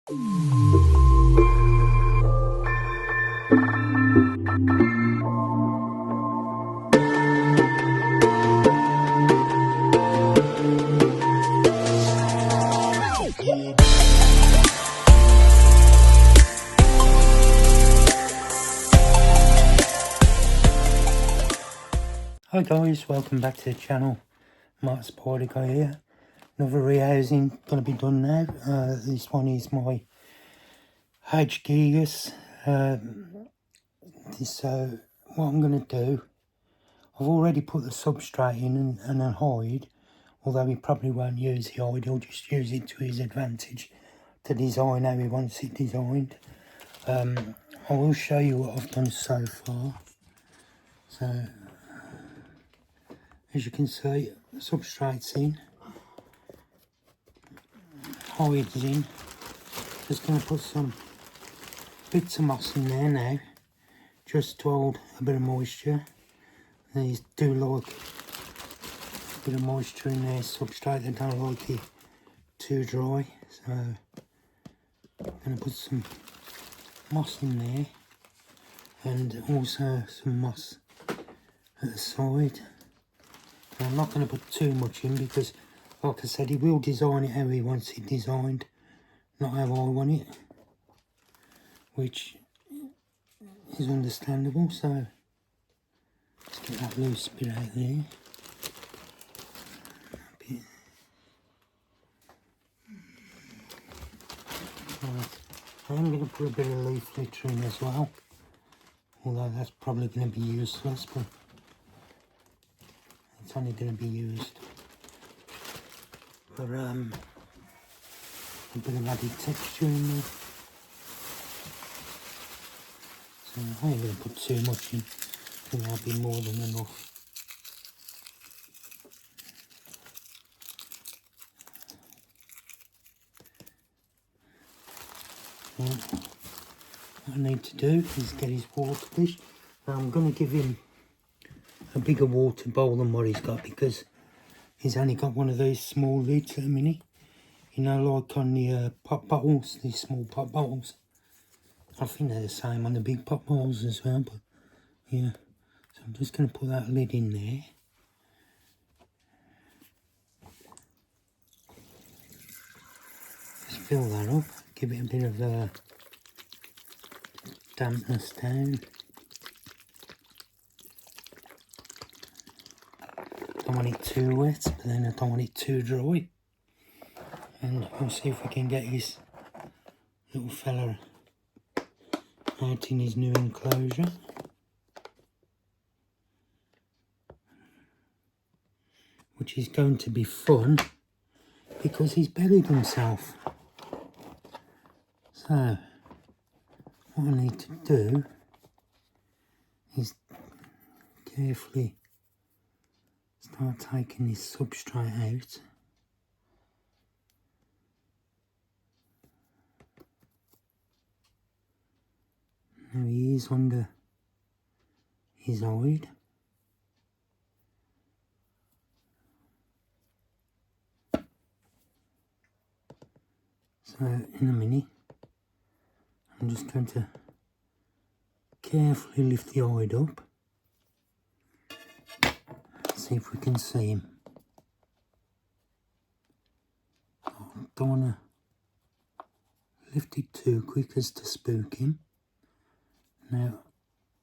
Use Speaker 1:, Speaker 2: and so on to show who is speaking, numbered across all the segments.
Speaker 1: Hi guys, welcome back to the channel. Mark Spider Guy here. Another rehousing going to be done now. This one is my gigas. So what I'm going to do, I've already put the substrate in and a hide, although he probably won't use the hide, he'll just use it to his advantage to design how he wants it designed. I will show you what I've done so far. So as you can see, the substrate's in, hides in. Just going to put some bits of moss in there now, just to hold a bit of moisture. These do like a bit of moisture in their substrate, they don't like it too dry, so I'm going to put some moss in there, and also some moss at the side. I'm not going to put too much in because, like I said, he will design it how he wants it designed, not how I want it, which is understandable. So let's get that loose bit out there. Right. I am going to put a bit of leaf litter in as well, although that's probably going to be useless, but it's only going to be used for a bit of added texture in there. So I ain't going to put too much in, I think that'll be more than enough. What I need to do is get his water dish. I'm going to give him a bigger water bowl than what he's got because he's only got one of these small lids at the minute. You know, like on the pop bottles, these small pop bottles. I think they're the same on the big pop bottles as well, but yeah. So I'm just going to put that lid in there. Just fill that up, give it a bit of dampness down. Don't want it too wet, but then I don't want it too dry. And we'll see if we can get his little fella out in his new enclosure. Which is going to be fun because he's buried himself. So what I need to do is carefully start taking this substrate out. Now he is under his hide. So in a minute, I'm just going to carefully lift the hide up. See if we can see him. I don't want to lift it too quick as to spook him. Now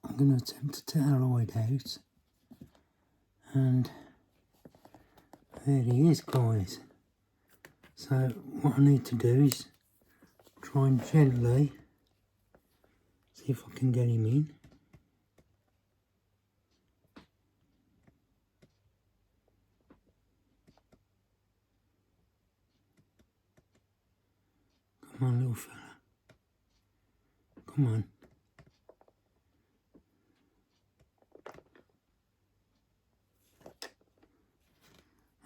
Speaker 1: I'm going to attempt to take our hide out, and there he is, guys. So what I need to do is try and gently see if I can get him in. Come on, little fella. Come on.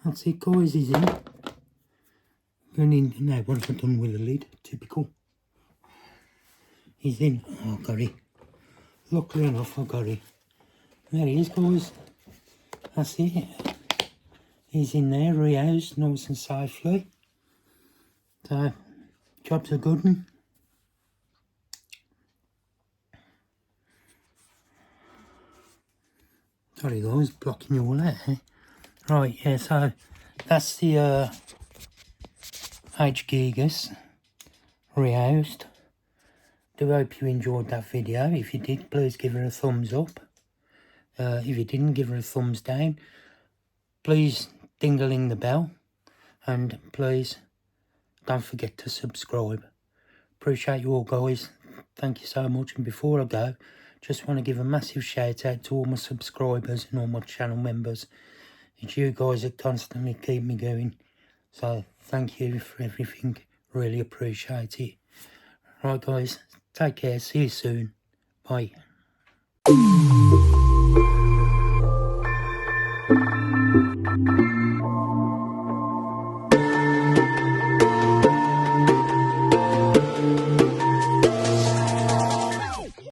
Speaker 1: That's it, guys, he's in. Going in now. What have I done with the lid? Typical. He's in. Oh, I got it. Luckily enough, I got it. There he is, guys. That's it. He's in there, rehoused, nice and safely. So Job's a good one. Sorry guys, blocking you all out, eh? Right, yeah, so that's the gigas rehoused. Do hope you enjoyed that video. If you did, please give it a thumbs up. If you didn't, give it a thumbs down. Please ding-a-ling the bell. And please don't forget to subscribe. Appreciate you all guys. Thank you so much. And before I go, just want to give a massive shout out to all my subscribers and all my channel members. It's you guys that constantly keep me going. So thank you for everything. Really appreciate it. Right guys, take care. See you soon. Bye.